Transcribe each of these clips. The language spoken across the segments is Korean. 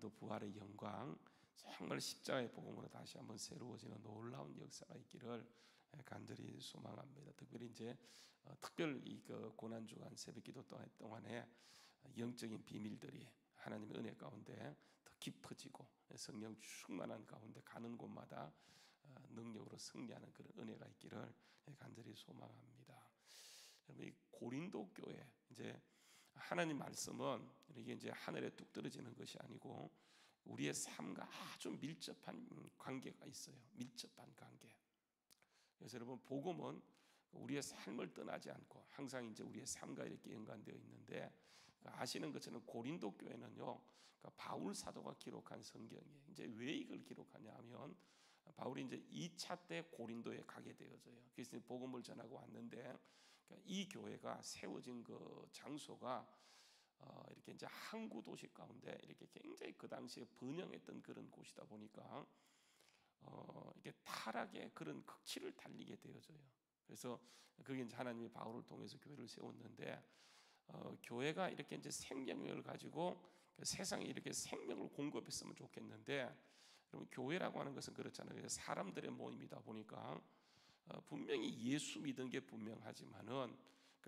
또 부활의 영광, 정말 십자가의 복음으로 다시 한번 새로워지는 놀라운 역사가 있기를 간절히 소망합니다. 특별히 이제 특별 그 고난 주간 새벽기도 동안에 영적인 비밀들이 하나님의 은혜 가운데 더 깊어지고 성령 충만한 가운데 가는 곳마다 능력으로 승리하는 그런 은혜가 있기를 간절히 소망합니다. 여러분, 이 고린도 교회, 이제 하나님 말씀은 이게 이제 하늘에 뚝 떨어지는 것이 아니고 우리의 삶과 아주 밀접한 관계가 있어요. 밀접한 관계. 그래서 여러분, 복음은 우리의 삶을 떠나지 않고 항상 이제 우리의 삶과 이렇게 연관되어 있는데, 아시는 것처럼 고린도 교회는요, 바울 사도가 기록한 성경이에요. 이제 왜 이걸 기록하냐면 바울이 이제 2차 때 고린도에 가게 되어져요. 그래서 복음을 전하고 왔는데, 이 교회가 세워진 그 장소가 이렇게 이제 항구 도시 가운데 이렇게 굉장히 그 당시에 번영했던 그런 곳이다 보니까 이게 타락의 그런 극치를 달리게 되어져요. 그래서 그게 이제 하나님이 바울을 통해서 교회를 세웠는데, 교회가 이렇게 이제 생명력을 가지고 세상에 이렇게 생명을 공급했으면 좋겠는데, 여러분, 교회라고 하는 것은 그렇잖아요. 사람들의 모임이다 보니까 분명히 예수 믿은 게 분명하지만은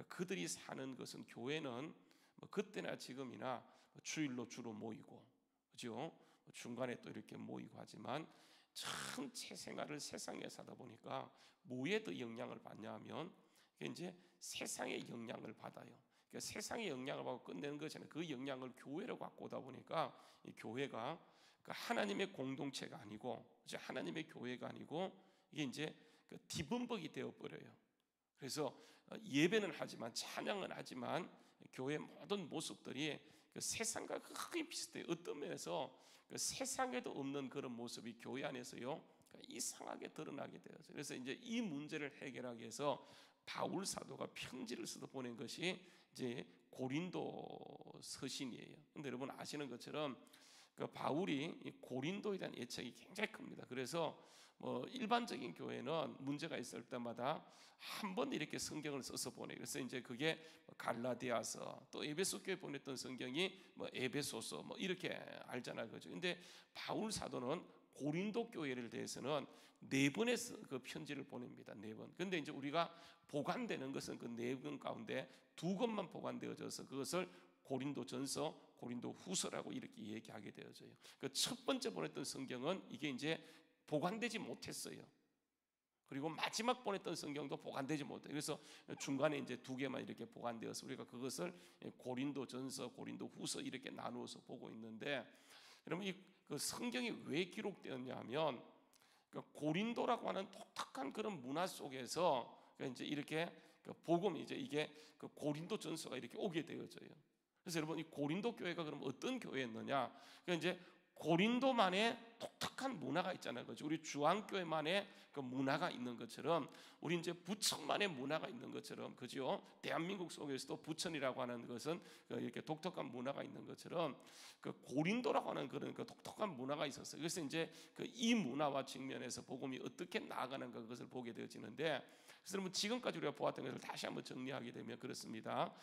그들이 사는 것은, 교회는 뭐 그때나 지금이나 주일로 주로 모이고, 그죠? 중간에 또 이렇게 모이고 하지만 전체 생활을 세상에 사다 보니까 뭐에 더 영향을 받냐면 이제 세상의 영향을 받아요. 그러니까 세상의 영향을 받고 끝내는 것이잖아요. 그 영향을 교회로 갖고 오다 보니까 이 교회가 하나님의 공동체가 아니고, 이제 하나님의 교회가 아니고 이게 이제 디범벅이 되어 버려요. 그래서 예배는 하지만, 찬양은 하지만 교회의 모든 모습들이 세상과 크게 비슷해요. 어떤 면에서 세상에도 없는 그런 모습이 교회 안에서요 이상하게 드러나게 되어서, 그래서 이제 이 문제를 해결하기 위해서 바울 사도가 편지를 써서 보낸 것이 이제 고린도 서신이에요. 근데 여러분 아시는 것처럼 바울이 고린도에 대한 애착이 굉장히 큽니다. 그래서 일반적인 교회는 문제가 있을 때마다 한 번 이렇게 성경을 써서 보내요. 그래서 이제 그게 갈라디아서, 또 에베소 교회 보냈던 성경이 에베소서 이렇게 알잖아요, 그죠? 근데 바울 사도는 고린도 교회를 대해서는 4번의 그 편지를 보냅니다. 4번. 근데 이제 우리가 보관되는 것은 그 4권 가운데 2권만 보관되어져서 그것을 고린도전서, 고린도후서라고 이렇게 얘기하게 되어져요. 그 첫 번째 보냈던 성경은 이게 이제 보관되지 못했어요. 그리고 마지막 보냈던 성경도 보관되지 못해요. 그래서 중간에 이제 2개만 이렇게 보관되어서 우리가 그것을 고린도전서, 고린도후서 이렇게 나누어서 보고 있는데, 여러분 그 성경이 왜 기록되었냐면 고린도라고 하는 독특한 그런 문화 속에서 이제 이렇게 복음이 이제 이게 고린도전서가 이렇게 오게 되어져요. 그래서 여러분, 이 고린도 교회가 그럼 어떤 교회였느냐? 그러니까 이제 고린도만의 독특한 문화가 있잖아요, 그렇죠? 우리 주한교회만의 그 문화가 있는 것처럼, 우리 이제 부천만의 문화가 있는 것처럼, 그죠? 대한민국 속에서도 부천이라고 하는 것은 이렇게 독특한 문화가 있는 것처럼 고린도라고 하는 그런 독특한 문화가 있었어요. 그래서 이제 이 문화와 직면해서 복음이 어떻게 나아가는가 그것을 보게 되어지는데, 그래서 여러분 지금까지 우리가 보았던 것을 다시 한번 정리하게 되면 그렇습니다.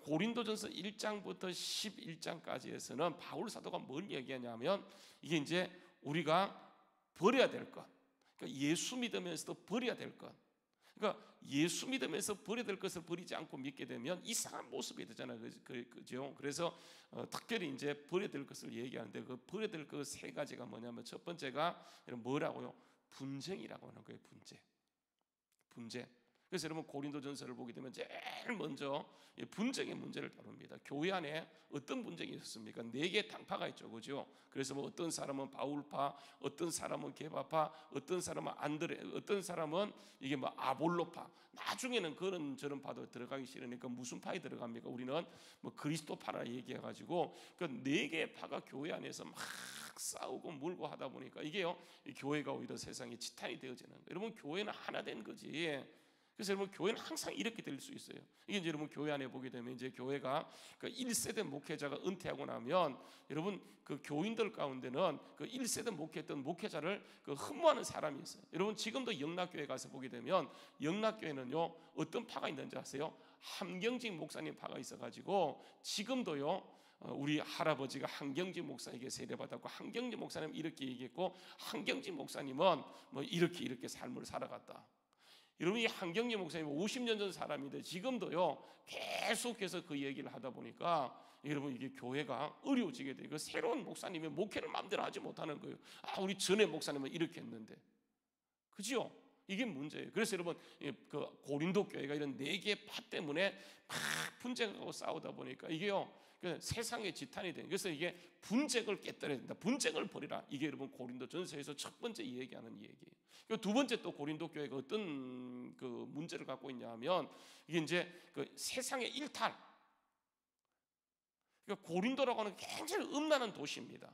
고린도전서 1장부터 11장까지에서는 바울 사도가 뭘 얘기하냐면, 이게 이제 우리가 버려야 될 것, 그러니까 예수 믿으면서도 버려야 될 것, 그러니까 예수 믿으면서 버려야 될 것을 버리지 않고 믿게 되면 이상한 모습이 되잖아요, 그죠? 그래서 특별히 이제 버려야 될 것을 얘기하는데, 그 버려야 될 그 3가지가 뭐냐면, 첫 번째가 뭐라고요? 분쟁이라고 하는 거예요. 분쟁. 그래서 여러분 고린도전서를 보게 되면 제일 먼저 분쟁의 문제를 다룹니다. 교회 안에 어떤 분쟁이 있었습니까? 4개의 당파가 있죠, 그죠? 그래서 어떤 사람은 바울파, 어떤 사람은 게바파, 어떤 사람은 안드레, 어떤 사람은 이게 아볼로파. 나중에는 그런 저런 파도 들어가기 싫으니까 무슨 파에 들어갑니까? 우리는 그리스도파라 얘기해가지고 그 4개의 파가 교회 안에서 막 싸우고 물고 하다 보니까 이게요, 교회가 오히려 세상에 지탄이 되어지는 거예요. 여러분, 교회는 하나 된 거지. 그래서 여러분, 교회는 항상 이렇게 될 수 있어요. 이게 이제 여러분 교회 안에 보게 되면, 이제 교회가 1세대 목회자가 은퇴하고 나면, 여러분 그 교인들 가운데는 1세대 목회했던 목회자를 흠모하는 사람이 있어요. 여러분 지금도 영락교회 가서 보게 되면, 영락교회는요 어떤 파가 있는지 아세요? 함경직 목사님 파가 있어가지고 지금도요 우리 할아버지가 한경지 목사에게 세례받았고 한경지 목사님 이렇게 얘기했고 한경지 목사님은 뭐 이렇게 삶을 살아갔다. 여러분 이 한경지 목사님 50년 전 사람인데 지금도요 계속해서 그 얘기를 하다 보니까 여러분 이게 교회가 어려워지게 돼요. 새로운 목사님이 목회를 마음대로 하지 못하는 거예요. 우리 전에 목사님은 이렇게 했는데, 그죠? 이게 문제예요. 그래서 여러분 그 고린도 교회가 이런 네 개의 파 때문에 막 분쟁하고 싸우다 보니까 이게요 세상의 지탄이 돼요. 그래서 이게 분쟁을 깨뜨려야 된다. 분쟁을 버리라. 이게 여러분 고린도 전서에서 첫 번째 얘기하는 얘기예요. 두 번째 또 고린도 교회가 어떤 그 문제를 갖고 있냐면 이게 이제 그 세상의 일탈. 그러니까 고린도라고 하는 굉장히 음란한 도시입니다.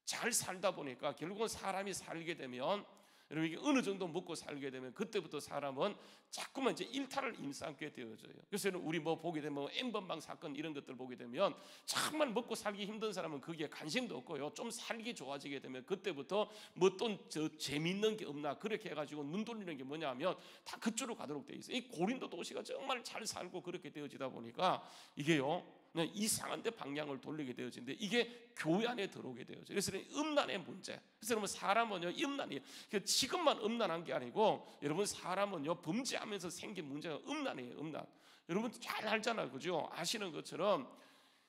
잘 살다 보니까 결국은 사람이 살게 되면 여러분 이게 어느 정도 먹고 살게 되면 그때부터 사람은 자꾸만 이제 일탈을 임삼게 되어져요. 그래서 우리 뭐 보게 되면 N번방 사건 이런 것들 보게 되면 정말 먹고 살기 힘든 사람은 거기에 관심도 없고요. 좀 살기 좋아지게 되면 그때부터 뭐 또 재밌는 게 없나 그렇게 해가지고 눈 돌리는 게 뭐냐면 다 그쪽으로 가도록 돼 있어요. 이 고린도 도시가 정말 잘 살고 그렇게 되어지다 보니까 이게요 이상한 데 방향을 돌리게 되어지는데 이게 교회 안에 들어오게 되어져요. 그래서 음란의 문제. 그래서 여러분 사람은요 음란이에요. 지금만 음란한 게 아니고 여러분 사람은요 범죄하면서 생긴 문제가 음란이에요. 음란. 여러분 잘 알잖아요, 그죠? 아시는 것처럼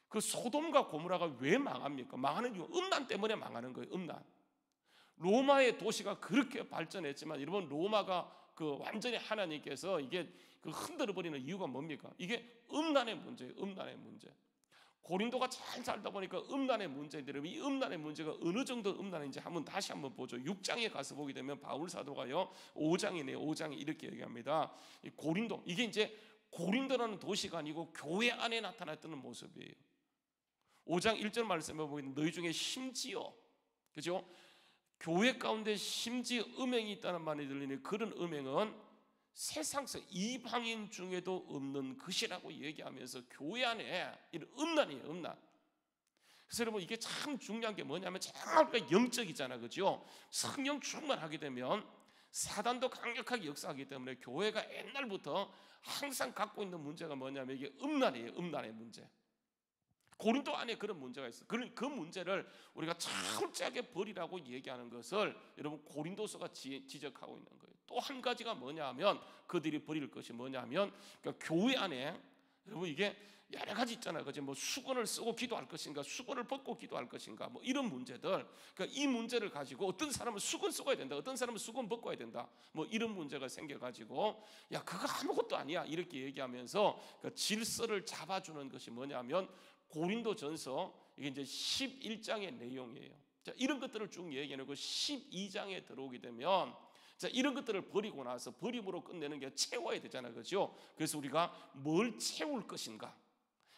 그 소돔과 고모라가 왜 망합니까? 망하는 이유 음란 때문에 망하는 거예요. 음란. 로마의 도시가 그렇게 발전했지만 여러분 로마가 그 완전히 하나님께서 이게 그 흔들어 버리는 이유가 뭡니까? 이게 음란의 문제예요. 음란의 문제. 고린도가 잘 살다 보니까 음란의 문제인데 이 음란의 문제가 어느 정도 음란인지 다시 한번 보죠. 6장에 가서 보게 되면 바울 사도가요 5장이네요. 5장이 이렇게 얘기합니다. 이 고린도 이게 이제 고린도라는 도시가 아니고 교회 안에 나타났던 모습이에요. 5장 1절 말씀해 보면 너희 중에 심지어 그죠? 교회 가운데 심지어 음행이 있다는 말이 들리니 그런 음행은 세상에서 이방인 중에도 없는 것이라고 얘기하면서 교회 안에 이런 음란이에요. 음란. 그래서 여러분 이게 참 중요한 게 뭐냐면 정말 영적이잖아, 그죠? 성령 충만하게 되면 사단도 강력하게 역사하기 때문에 교회가 옛날부터 항상 갖고 있는 문제가 뭐냐면 이게 음란이에요. 음란의 문제. 고린도 안에 그런 문제가 있어요. 그 문제를 우리가 철저하게 버리라고 얘기하는 것을 여러분 고린도서가 지적하고 있는 거예요. 또 한 가지가 뭐냐면 그들이 버릴 것이 뭐냐면 그러니까 교회 안에 여러분 이게 여러 가지 있잖아요. 그죠? 뭐 수건을 쓰고 기도할 것인가, 수건을 벗고 기도할 것인가, 뭐 이런 문제들. 그러니까 이 문제를 가지고 어떤 사람은 수건 쓰고 해야 된다, 어떤 사람은 수건 벗고 해야 된다. 뭐 이런 문제가 생겨가지고 야 그거 아무것도 아니야 이렇게 얘기하면서 그 질서를 잡아주는 것이 뭐냐면 고린도전서 이게 이제 11장의 내용이에요. 자 이런 것들을 쭉 얘기해놓고 12장에 들어오게 되면. 자 이런 것들을 버리고 나서 버림으로 끝내는 게 채워야 되잖아요, 그렇죠? 그래서 우리가 뭘 채울 것인가?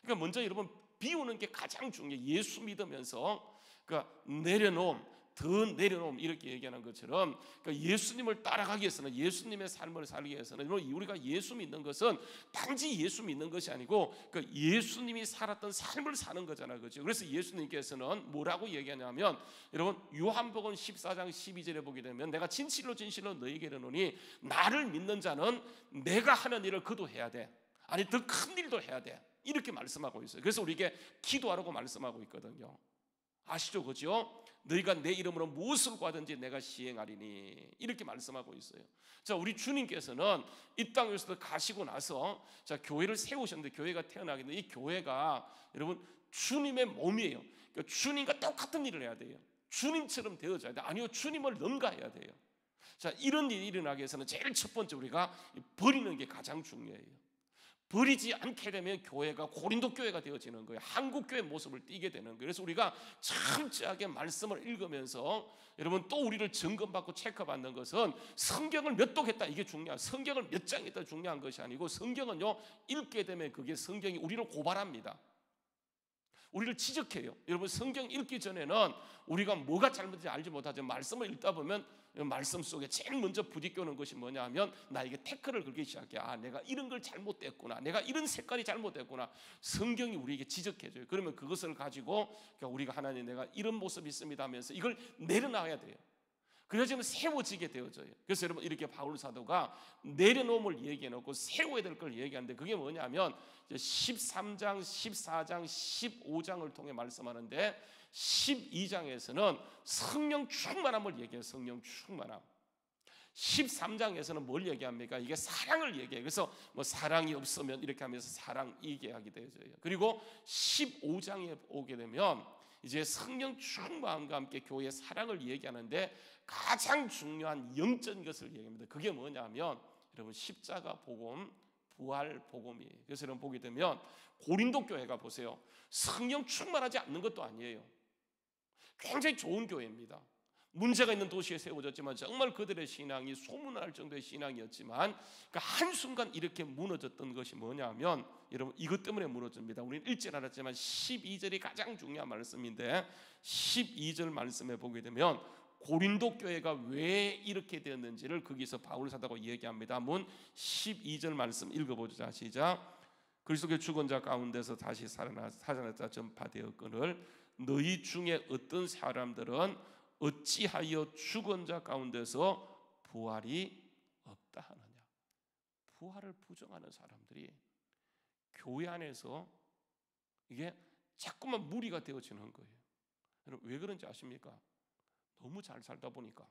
그러니까 먼저 여러분 비우는 게 가장 중요해요. 예수 믿으면서 그러니까 내려놓음, 더 내려놓음 이렇게 얘기하는 것처럼 그러니까 예수님을 따라가기 위해서는 예수님의 삶을 살기 위해서는 우리가 예수 믿는 것은 단지 예수 믿는 것이 아니고 그러니까 예수님이 살았던 삶을 사는 거잖아요, 그렇죠? 그래서 예수님께서는 뭐라고 얘기하냐면 여러분 요한복음 14장 12절에 보게 되면 내가 진실로 너희에게 이르노니 나를 믿는 자는 내가 하는 일을 그도 해야 돼. 아니 더 큰 일도 해야 돼. 이렇게 말씀하고 있어요. 그래서 우리에게 기도하라고 말씀하고 있거든요. 아시죠, 그죠? 너희가 내 이름으로 무엇을 구하든지 내가 시행하리니 이렇게 말씀하고 있어요. 자, 우리 주님께서는 이 땅에서도 가시고 나서 자 교회를 세우셨는데 교회가 태어나게 된 이 교회가 여러분 주님의 몸이에요. 그러니까 주님과 똑같은 일을 해야 돼요. 주님처럼 되어져야 돼. 아니요, 주님을 능가해야 돼요. 자, 이런 일이 일어나기 위해서는 제일 첫 번째 우리가 버리는 게 가장 중요해요. 버리지 않게 되면 교회가 고린도 교회가 되어지는 거예요. 한국 교회 모습을 띠게 되는 거예요. 그래서 우리가 철저하게 말씀을 읽으면서 여러분 또 우리를 점검받고 체크받는 것은 성경을 몇 독했다 이게 중요한, 성경을 몇 장 했다 중요한 것이 아니고 성경은요 읽게 되면 그게 성경이 우리를 고발합니다. 우리를 지적해요. 여러분 성경 읽기 전에는 우리가 뭐가 잘못인지 알지 못하지만 말씀을 읽다 보면 말씀 속에 제일 먼저 부딪혀오는 것이 뭐냐 하면 나에게 태클을 걸기 시작해. 아 내가 이런 걸 잘못됐구나, 내가 이런 색깔이 잘못됐구나. 성경이 우리에게 지적해줘요. 그러면 그것을 가지고 그러니까 우리가 하나님 내가 이런 모습이 있습니다 하면서 이걸 내려놔야 돼요. 그래서 지금 세워지게 되어져요. 그래서 여러분 이렇게 바울 사도가 내려놓음을 얘기해놓고 세워야 될 걸 얘기하는데 그게 뭐냐면 13장, 14장, 15장을 통해 말씀하는데 12장에서는 성령 충만함을 얘기해요. 성령 충만함. 13장에서는 뭘 얘기합니까? 이게 사랑을 얘기해요. 그래서 뭐 사랑이 없으면 이렇게 하면서 사랑 얘기하게 되어져요. 그리고 15장에 오게 되면 이제 성령 충만함과 함께 교회의 사랑을 얘기하는데 가장 중요한 영적인 것을 얘기합니다. 그게 뭐냐면 여러분 십자가 복음, 부활 복음이에요. 그래서 여러분 보게 되면 고린도 교회가 보세요. 성령 충만하지 않는 것도 아니에요. 굉장히 좋은 교회입니다. 문제가 있는 도시에 세워졌지만 정말 그들의 신앙이 소문날 정도의 신앙이었지만 그 한순간 이렇게 무너졌던 것이 뭐냐면 여러분 이것 때문에 무너집니다. 우리는 읽지 않았지만 12절이 가장 중요한 말씀인데 12절 말씀에 보게 되면 고린도 교회가 왜 이렇게 되었는지를 거기서 바울 사도가 얘기합니다. 한번 12절 말씀 읽어보자. 시작. 그리스도의 죽은 자 가운데서 다시 살아났다 전파되었거늘 너희 중에 어떤 사람들은 어찌하여 죽은 자 가운데서 부활이 없다 하느냐. 부활을 부정하는 사람들이 교회 안에서 이게 자꾸만 무리가 되어지는 거예요. 여러분 왜 그런지 아십니까? 너무 잘 살다 보니까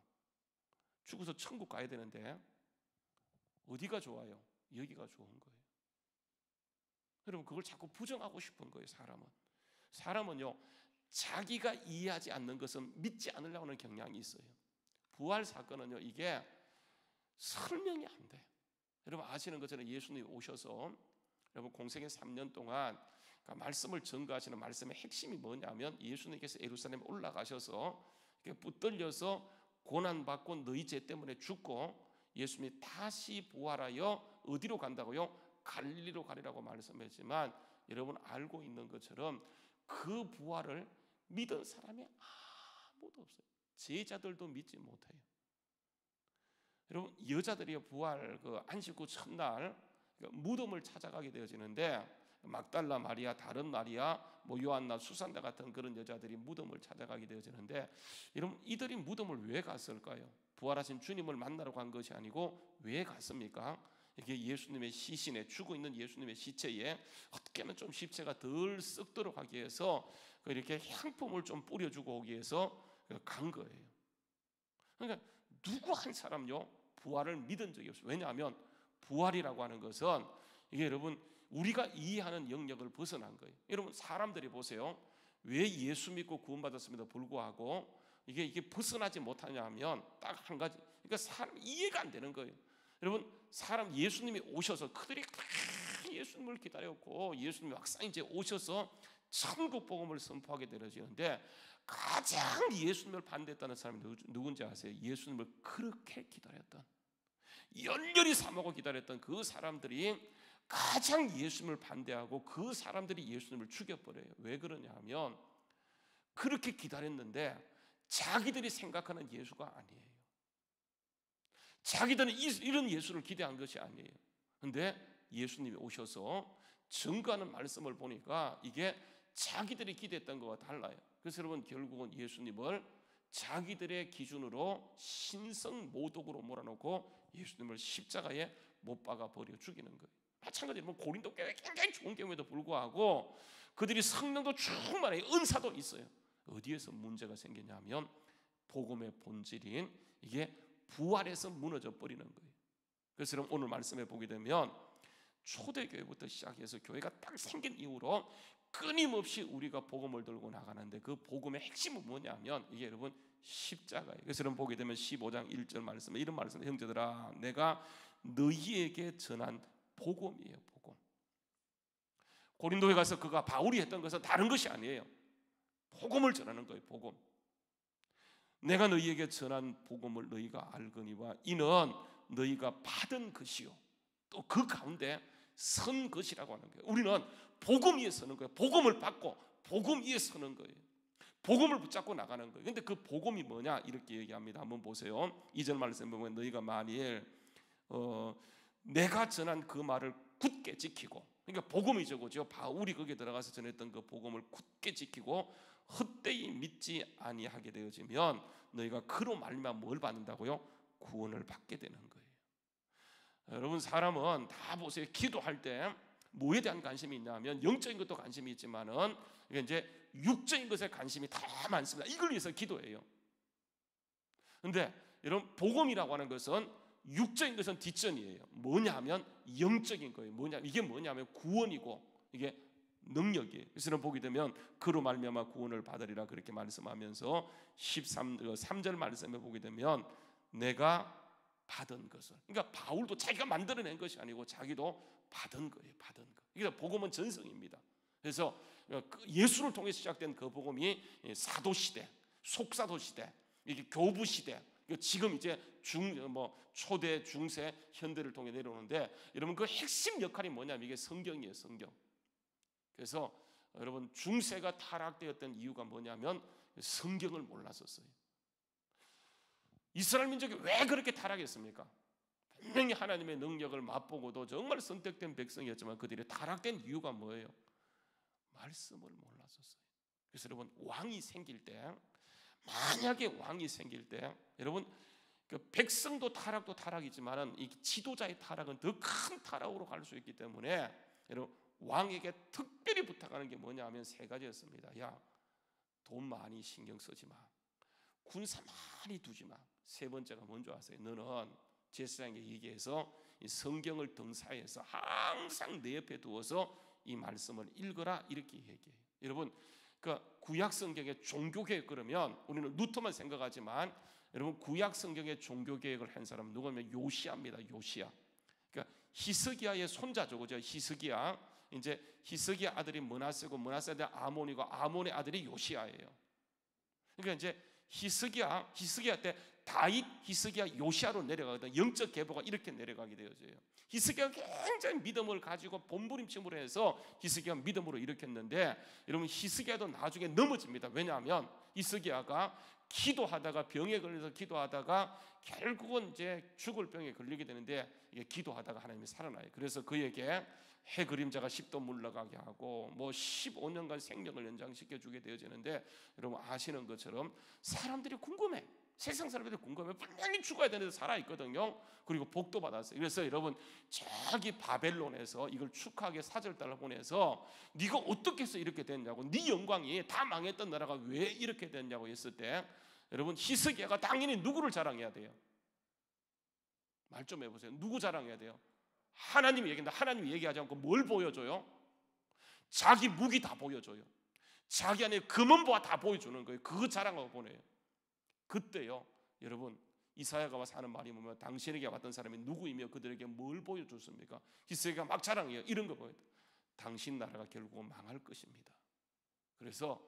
죽어서 천국 가야 되는데 어디가 좋아요? 여기가 좋은 거예요. 여러분 그걸 자꾸 부정하고 싶은 거예요. 사람은요 자기가 이해하지 않는 것은 믿지 않으려고 하는 경향이 있어요. 부활 사건은요 이게 설명이 안 돼. 여러분 아시는 것처럼 예수님이 오셔서 여러분 공생애 3년 동안 말씀을 전가하시는 말씀의 핵심이 뭐냐면 예수님께서 예루살렘에 올라가셔서 붙들려서 고난받고 너희 죄 때문에 죽고 예수님이 다시 부활하여 어디로 간다고요? 갈릴리로 가리라고 말씀했지만 여러분 알고 있는 것처럼 그 부활을 믿은 사람이 아무도 없어요. 제자들도 믿지 못해요. 여러분 여자들이 부활 그 안식구 첫날 무덤을 찾아가게 되어지는데 막달라 마리아, 다른 마리아, 뭐 요한나, 수산다 같은 그런 여자들이 무덤을 찾아가게 되어지는데 여러분 이들이 무덤을 왜 갔을까요? 부활하신 주님을 만나러 간 것이 아니고 왜 갔습니까? 이게 예수님의 시신에 죽어 있는 예수님의 시체에 어떻게 하면 좀 시체가 덜 썩도록 하기 위해서 이렇게 향품을 좀 뿌려주고 오기 위해서 간 거예요. 그러니까 누구 한 사람요 부활을 믿은 적이 없어요. 왜냐하면 부활이라고 하는 것은 이게 여러분 우리가 이해하는 영역을 벗어난 거예요. 여러분 사람들이 보세요. 왜 예수 믿고 구원받았음에도 불구하고 이게 벗어나지 못하냐 하면 딱 한 가지. 그러니까 사람 이해가 안 되는 거예요. 여러분 사람 예수님이 오셔서 그들이 예수님을 기다렸고 예수님이 막상 이제 오셔서 천국 복음을 선포하게 되어지는데 가장 예수님을 반대했다는 사람이 누군지 아세요? 예수님을 그렇게 기다렸던 열렬히 사모하고 기다렸던 그 사람들이 가장 예수님을 반대하고 그 사람들이 예수님을 죽여버려요. 왜 그러냐 하면 그렇게 기다렸는데 자기들이 생각하는 예수가 아니에요. 자기들은 이런 예수를 기대한 것이 아니에요. 그런데 예수님이 오셔서 증거하는 말씀을 보니까 이게 자기들이 기대했던 것과 달라요. 그래서 여러분 결국은 예수님을 자기들의 기준으로 신성 모독으로 몰아놓고 예수님을 십자가에 못 박아 버려 죽이는 거예요. 마찬가지로 고린도 교회 굉장히 좋은 교회에도 불구하고 그들이 성령도 충만해요. 은사도 있어요. 어디에서 문제가 생기냐면 복음의 본질인 이게 부활해서 무너져 버리는 거예요. 그래서 여러분 오늘 말씀에 보게 되면 초대교회부터 시작해서 교회가 딱 생긴 이후로 끊임없이 우리가 복음을 들고 나가는데 그 복음의 핵심은 뭐냐면 이게 여러분 십자가예요. 그래서 여러분 보게 되면 15장 1절 말씀에 이런 말씀, 형제들아 내가 너희에게 전한 복음이에요. 복음. 고린도에 가서 그가 바울이 했던 것은 다른 것이 아니에요. 복음을 전하는 거예요. 복음. 내가 너희에게 전한 복음을 너희가 알거니와 이는 너희가 받은 것이요 또 그 가운데 선 것이라고 하는 거예요. 우리는 복음 위에 서는 거예요. 복음을 받고 복음 위에 서는 거예요. 복음을 붙잡고 나가는 거예요. 근데 그 복음이 뭐냐 이렇게 얘기합니다. 한번 보세요. 2절 말씀 보면 너희가 만일 내가 전한 그 말을 굳게 지키고, 그러니까 복음이죠, 그죠? 바울이 거기에 들어가서 전했던 그 복음을 굳게 지키고 헛되이 믿지 아니하게 되어지면 너희가 그로 말미암아 뭘 받는다고요? 구원을 받게 되는 거예요. 여러분, 사람은 다 보세요. 기도할 때 뭐에 대한 관심이 있냐면 영적인 것도 관심이 있지만은 이게 이제 육적인 것에 관심이 더 많습니다. 이걸 위해서 기도해요. 근데 여러분, 복음이라고 하는 것은 육적인 것은 뒷전이에요. 뭐냐면 영적인 거예요. 이게 뭐냐면 구원이고 이게 능력이에요. 그래서 보게 되면 그로 말미암아 구원을 받으리라 그렇게 말씀하면서 3절 말씀에 보게 되면 내가 받은 것을, 그러니까 바울도 자기가 만들어낸 것이 아니고 자기도 받은 거예요. 받은 거. 그러니까 복음은 전성입니다. 그래서 예수를 통해 시작된 그 복음이 사도 시대, 속사도 시대, 이게 교부 시대, 지금 이제 초대, 중세, 현대를 통해 내려오는데, 여러분 그 핵심 역할이 뭐냐면 이게 성경이에요. 성경. 그래서 여러분, 중세가 타락되었던 이유가 뭐냐면 성경을 몰랐었어요. 이스라엘 민족이 왜 그렇게 타락했습니까? 분명히 하나님의 능력을 맛보고도 정말 선택된 백성이었지만 그들이 타락된 이유가 뭐예요? 말씀을 몰랐었어요. 그래서 여러분, 왕이 생길 때, 만약에 왕이 생길 때, 여러분 그 백성도 타락도 타락이지만은 이 지도자의 타락은 더 큰 타락으로 갈 수 있기 때문에 여러분, 왕에게 특별히 부탁하는 게 뭐냐면 세 가지였습니다. 야, 돈 많이 신경 쓰지 마. 군사 많이 두지 마. 세 번째가 뭔지 아세요? 너는 제사장에게 얘기해서 이 성경을 등사해서 항상 내 옆에 두어서 이 말씀을 읽어라, 이렇게 얘기해요. 여러분, 그 구약 성경의 종교 개혁, 그러면 우리는 루터만 생각하지만 여러분, 구약 성경의 종교 개혁을 한 사람은 누구냐면 요시야입니다. 요시야. 그러니까 히스기야의 손자죠, 그죠? 히스기야. 이제 히스기야 아들이 므낫세고 므낫세 아들 아몬이고 아몬의 아들이 요시야예요. 그러니까 이제 히스기야 때 다윗, 히스기야, 요시야로 내려가거든. 영적 계보가 이렇게 내려가게 되어져요. 히스기야가 굉장히 믿음을 가지고 몸부림침으로 해서 히스기야가 믿음으로 일으켰는데, 여러분 히스기야도 나중에 넘어집니다. 왜냐하면 히스기야가 기도하다가 병에 걸려서 기도하다가 결국은 이제 죽을 병에 걸리게 되는데, 이게 기도하다가 하나님이 살아나요. 그래서 그에게 해 그림자가 10도 물러가게 하고 15년간 생명을 연장시켜 주게 되어지는데, 여러분 아시는 것처럼 사람들이 궁금해. 세상 사람들이 궁금해. 분명히 죽어야 되는데 살아있거든요. 그리고 복도 받았어요. 그래서 여러분, 저기 바벨론에서 이걸 축하하게 사절단을 보내서 네가 어떻게 해서 이렇게 됐냐고, 네 영광이 다 망했던 나라가 왜 이렇게 됐냐고 했을 때, 여러분 히스기야가 당연히 누구를 자랑해야 돼요? 말 좀 해보세요. 누구 자랑해야 돼요? 하나님이 얘기한다. 하나님이 얘기하지 않고 뭘 보여줘요? 자기 무기 다 보여줘요. 자기 안에 금은보화 다 보여주는 거예요. 그거 자랑하고 보내요. 그때요, 여러분 이사야가 와서 하는 말이 뭐냐면, 당신에게 왔던 사람이 누구이며 그들에게 뭘 보여줬습니까? 히스기야가 막 자랑해요. 이런 거 보여요. 당신 나라가 결국은 망할 것입니다. 그래서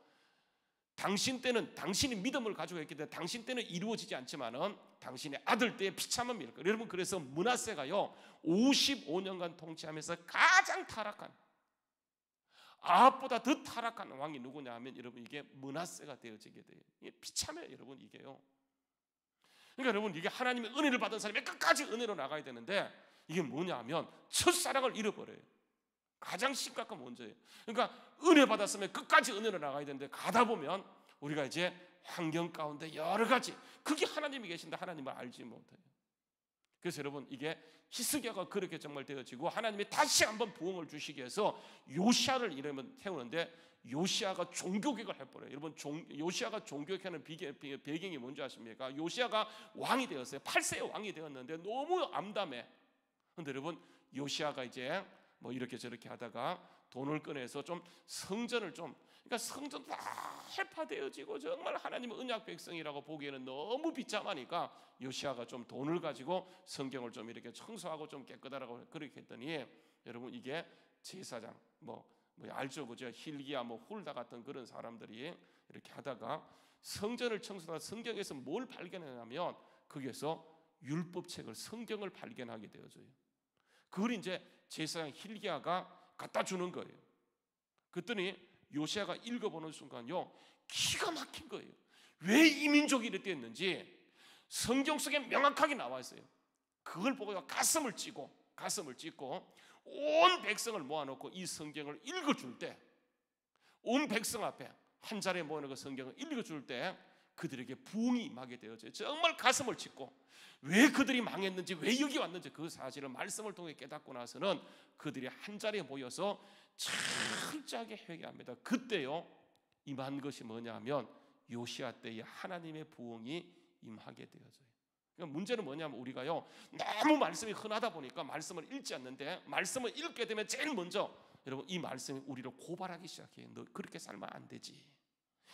당신 때는 당신이 믿음을 가지고 있기 때문에 당신 때는 이루어지지 않지만은 당신의 아들 때에 비참한 일을 거예요. 여러분, 그래서 므낫세가요 55년간 통치하면서 가장 타락한, 아합보다 더 타락한 왕이 누구냐 하면 여러분, 이게 므낫세가 되어지게 돼요. 이게 비참해요, 여러분. 이게요. 그러니까 여러분, 이게 하나님의 은혜를 받은 사람이 끝까지 은혜로 나가야 되는데, 이게 뭐냐 하면 첫사랑을 잃어버려요. 가장 심각한 문제예요. 그러니까 은혜 받았으면 끝까지 은혜로 나가야 되는데, 가다 보면 우리가 이제 환경 가운데 여러 가지, 그게 하나님이 계신데 하나님을 알지 못해요. 그래서 여러분, 이게 히스기야가 그렇게 정말 되어지고 하나님이 다시 한번 부흥을 주시기 위해서 요시야를 이러면 태우는데, 요시야가 종교개혁을 해버려요. 여러분, 요시야가 종교개혁하는 배경이 뭔지 아십니까? 요시야가 왕이 되었어요. 8세의 왕이 되었는데 너무 암담해. 그런데 여러분, 요시야가 이제 이렇게 저렇게 하다가 돈을 꺼내서 좀 성전을 그러니까 성전 다 해파되어지고 정말 하나님의 언약 백성이라고 보기에는 너무 비참하니까 요시야가 좀 돈을 가지고 성경을 좀 이렇게 청소하고 좀 깨끗하라고 그렇게 했더니, 여러분 이게 제사장 알죠, 그죠? 힐기야 훌다 같은 그런 사람들이 이렇게 하다가 성전을 청소하다 성경에서 뭘 발견하냐면 거기에서 율법책을, 성경을 발견하게 되어져요. 그걸 이제 제사장 힐기야가 갖다 주는 거예요. 그랬더니 요시야가 읽어보는 순간요, 기가 막힌 거예요. 왜 이 민족이 이렇게 했는지 성경 속에 명확하게 나와 있어요. 그걸 보고 가슴을 찢고 온 백성을 모아놓고 이 성경을 읽어줄 때 온 백성 앞에 한 자리에 모여놓은 그 성경을 읽어줄 때 그들에게 부흥이 임하게 되어져요. 정말 가슴을 찢고 왜 그들이 망했는지, 왜 여기 왔는지 그 사실을 말씀을 통해 깨닫고 나서는 그들이 한 자리에 모여서 철저하게 회개합니다. 그때요 임한 것이 뭐냐면 요시아 때에 하나님의 부흥이 임하게 되어져요. 그러니까 문제는 뭐냐면 우리가요 너무 말씀이 흔하다 보니까 말씀을 읽지 않는데, 말씀을 읽게 되면 제일 먼저 여러분 이 말씀이 우리를 고발하기 시작해요. 너 그렇게 살면 안 되지.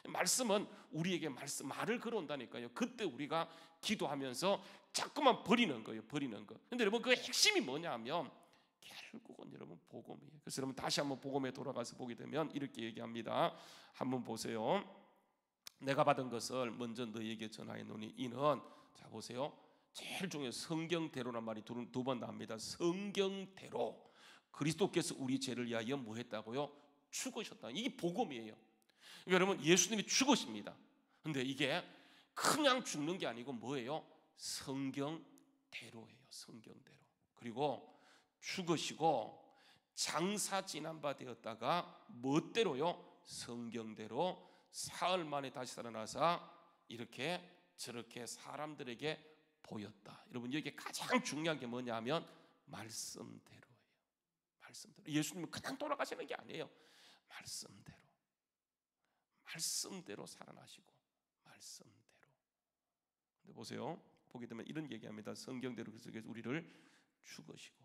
말씀은 우리에게 말을 걸어온다니까요. 그때 우리가 기도하면서 자꾸만 버리는 거예요. 버리는 거. 근데 여러분 그 핵심이 뭐냐면 결국은 여러분 복음이에요. 그래서 여러분 다시 한번 복음에 돌아가서 보게 되면 이렇게 얘기합니다. 한번 보세요. 내가 받은 것을 먼저 너희에게 전하였노니 이는, 자 보세요, 제일 중요한 성경대로란 말이 두 번 나옵니다. 성경대로 그리스도께서 우리 죄를 위하여 뭐 했다고요? 죽으셨다. 이게 복음이에요. 그러니까 여러분 예수님이 죽으십니다. 근데 이게 그냥 죽는 게 아니고 뭐예요? 성경대로예요. 성경대로. 그리고 죽으시고 장사 지난 바 되었다가 멋대로요? 성경대로 사흘 만에 다시 살아나서 이렇게 저렇게 사람들에게 보였다. 여러분 여기 가장 중요한 게 뭐냐면 말씀대로예요. 말씀대로. 예수님은 그냥 돌아가시는 게 아니에요. 말씀대로 살아나시고 말씀대로. 근데 보세요. 보게 되면 이런 얘기합니다. 성경대로 그래서 우리를 죽으시고.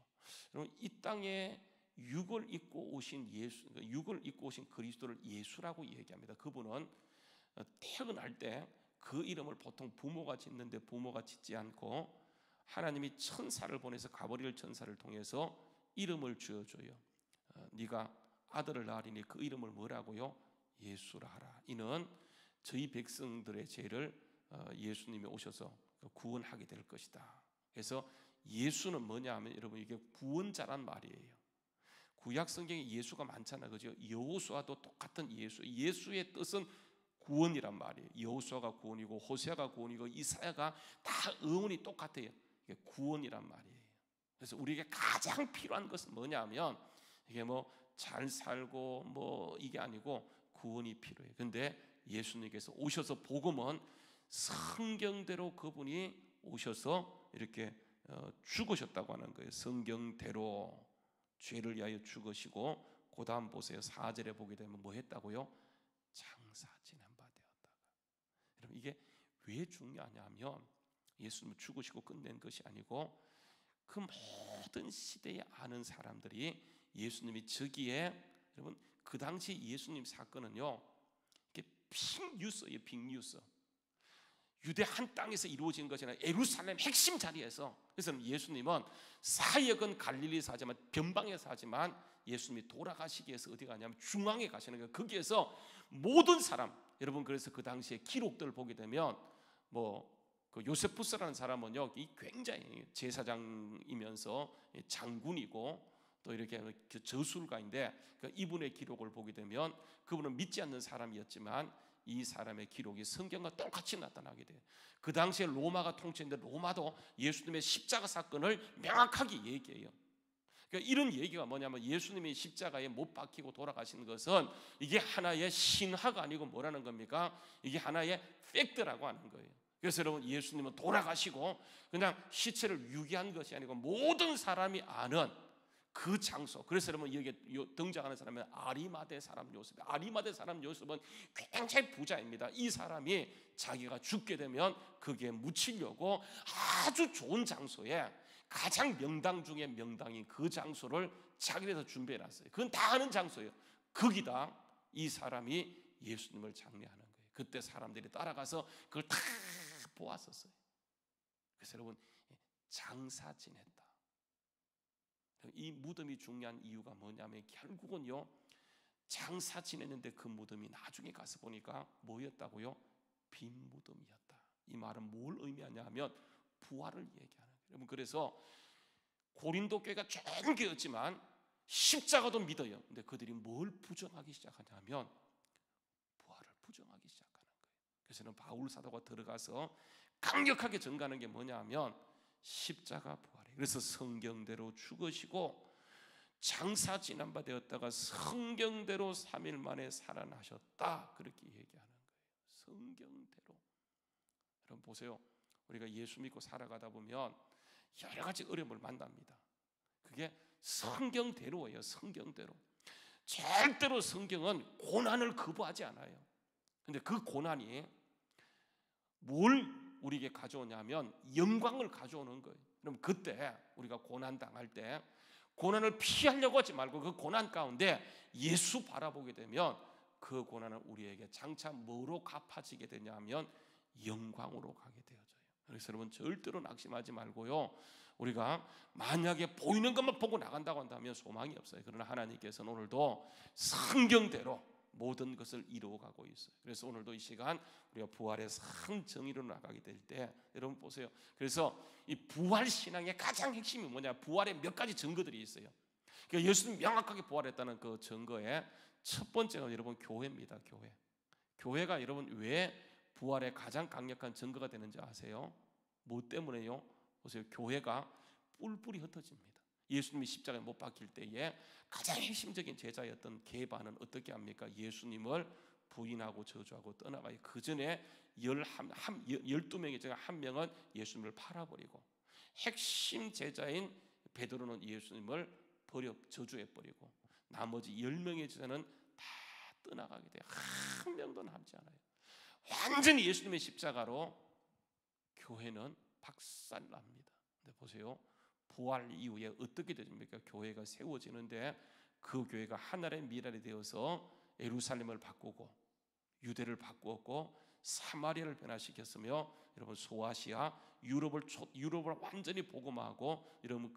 여러분 이 땅에 육을 입고 오신 예수, 육을 입고 오신 그리스도를 예수라고 얘기합니다. 그분은 태어날 때 그 이름을 보통 부모가 짓는데 부모가 짓지 않고 하나님이 천사를 보내서 가브리엘 천사를 통해서 이름을 지어줘요. 네가 아들을 낳으리니 그 이름을 뭐라고요? 예수라 하라. 이는 저희 백성들의 죄를 예수님이 오셔서 구원하게 될 것이다. 그래서 예수는 뭐냐 하면 여러분 이게 구원자란 말이에요. 구약 성경에 예수가 많잖아요. 그죠? 여호수아도 똑같은 예수의 뜻은 구원이란 말이에요. 여호수아가 구원이고 호세아가 구원이고 이사야가 다 의원이 똑같아요. 이게 구원이란 말이에요. 그래서 우리에게 가장 필요한 것은 뭐냐면 이게 뭐 잘 살고 뭐 이게 아니고 구원이 필요해요. 근데 예수님께서 오셔서 복음은 성경대로 그분이 오셔서 이렇게 죽으셨다고 하는 거예요. 성경대로 죄를 위하여 죽으시고 그 다음 보세요. 4절에 보게 되면 뭐 했다고요? 장사 지낸 바 되었다가. 여러분 이게 왜 중요하냐면 예수님은 죽으시고 끝낸 것이 아니고 그 모든 시대에 아는 사람들이 예수님이 저기에, 여러분 그 당시 예수님 사건은요 이게 빅뉴스예요. 빅뉴스. 유대 한 땅에서 이루어진 것이 아니라 예루살렘 핵심 자리에서. 그래서 예수님은 사역은 갈릴리에서 하지만 변방에서 하지만 예수님이 돌아가시기 위해서 어디 가냐면 중앙에 가시는 거예요. 거기에서 모든 사람, 여러분 그래서 그 당시에 기록들을 보게 되면 그 요세푸스라는 사람은요 이 굉장히 제사장이면서 장군이고 또 이렇게 저술가인데 이분의 기록을 보게 되면 그분은 믿지 않는 사람이었지만 이 사람의 기록이 성경과 똑같이 나타나게 돼요. 그 당시에 로마가 통치했는데 로마도 예수님의 십자가 사건을 명확하게 얘기해요. 그러니까 이런 얘기가 뭐냐면 예수님이 십자가에 못 박히고 돌아가신 것은 이게 하나의 신화가 아니고 뭐라는 겁니까? 이게 하나의 팩트라고 하는 거예요. 그래서 여러분 예수님은 돌아가시고 그냥 시체를 유기한 것이 아니고 모든 사람이 아는 그 장소. 그래서 여러분 여기 등장하는 사람은 아리마대 사람 요셉. 아리마대 사람 요셉은 굉장히 부자입니다. 이 사람이 자기가 죽게 되면 거기에 묻히려고 아주 좋은 장소에 가장 명당 중에 명당인 그 장소를 자기네서 준비해놨어요. 그건 다 아는 장소예요. 거기다 이 사람이 예수님을 장례하는 거예요. 그때 사람들이 따라가서 그걸 다 보았었어요. 그래서 여러분 장사 지냈다. 이 무덤이 중요한 이유가 뭐냐면 결국은요 장사 지냈는데 그 무덤이 나중에 가서 보니까 뭐였다고요? 빈 무덤이었다. 이 말은 뭘 의미하냐 하면 부활을 얘기하는 거예요. 여러분 그래서 고린도 교회가 좋은 교회였지만 십자가도 믿어요. 근데 그들이 뭘 부정하기 시작하냐면 부활을 부정하기 시작하는 거예요. 그래서 바울 사도가 들어가서 강력하게 전가하는 게 뭐냐 하면 십자가 부활이에요. 그래서 성경대로 죽으시고 장사 지난 바 되었다가 성경대로 3일 만에 살아나셨다. 그렇게 얘기하는 거예요. 성경대로. 여러분 보세요. 우리가 예수 믿고 살아가다 보면 여러 가지 어려움을 만납니다. 그게 성경대로예요. 성경대로. 절대로 성경은 고난을 거부하지 않아요. 근데 그 고난이 뭘 우리에게 가져오냐면 영광을 가져오는 거예요. 그럼 그때 우리가 고난 당할 때 고난을 피하려고 하지 말고 그 고난 가운데 예수 바라보게 되면 그 고난은 우리에게 장차 뭐로 갚아지게 되냐면 영광으로 가게 되어져요. 그래서 여러분 절대로 낙심하지 말고요. 우리가 만약에 보이는 것만 보고 나간다고 한다면 소망이 없어요. 그러나 하나님께서는 오늘도 성경대로 모든 것을 이루어가고 있어요. 그래서 오늘도 이 시간 우리가 부활의 상 정의로 나가게 될 때 여러분 보세요. 그래서 이 부활 신앙의 가장 핵심이 뭐냐? 부활의 몇 가지 증거들이 있어요. 그러니까 예수님 명확하게 부활했다는 그 증거의 첫 번째가 여러분 교회입니다. 교회. 교회가 여러분 왜 부활의 가장 강력한 증거가 되는지 아세요? 뭐 때문에요? 보세요. 교회가 뿔뿔이 흩어집니다. 예수님이 십자가에 못 박힐 때에 가장 핵심적인 제자였던 게바는 어떻게 합니까? 예수님을 부인하고 저주하고 떠나가요. 그 전에 12명의 중에 한 명은 예수님을 팔아버리고 핵심 제자인 베드로는 예수님을 버려 저주해버리고 나머지 10명의 제자는 다 떠나가게 돼요. 한 명도 남지 않아요. 완전히 예수님의 십자가로 교회는 박살납니다. 근데 보세요. 부활 이후에 어떻게 되십니까? 교회가 세워지는데 그 교회가 하나의 미랄이 되어서 예루살렘을 바꾸고 유대를 바꾸었고 사마리아를 변화시켰으며 여러분 소아시아 유럽을 완전히 복음화하고 여러분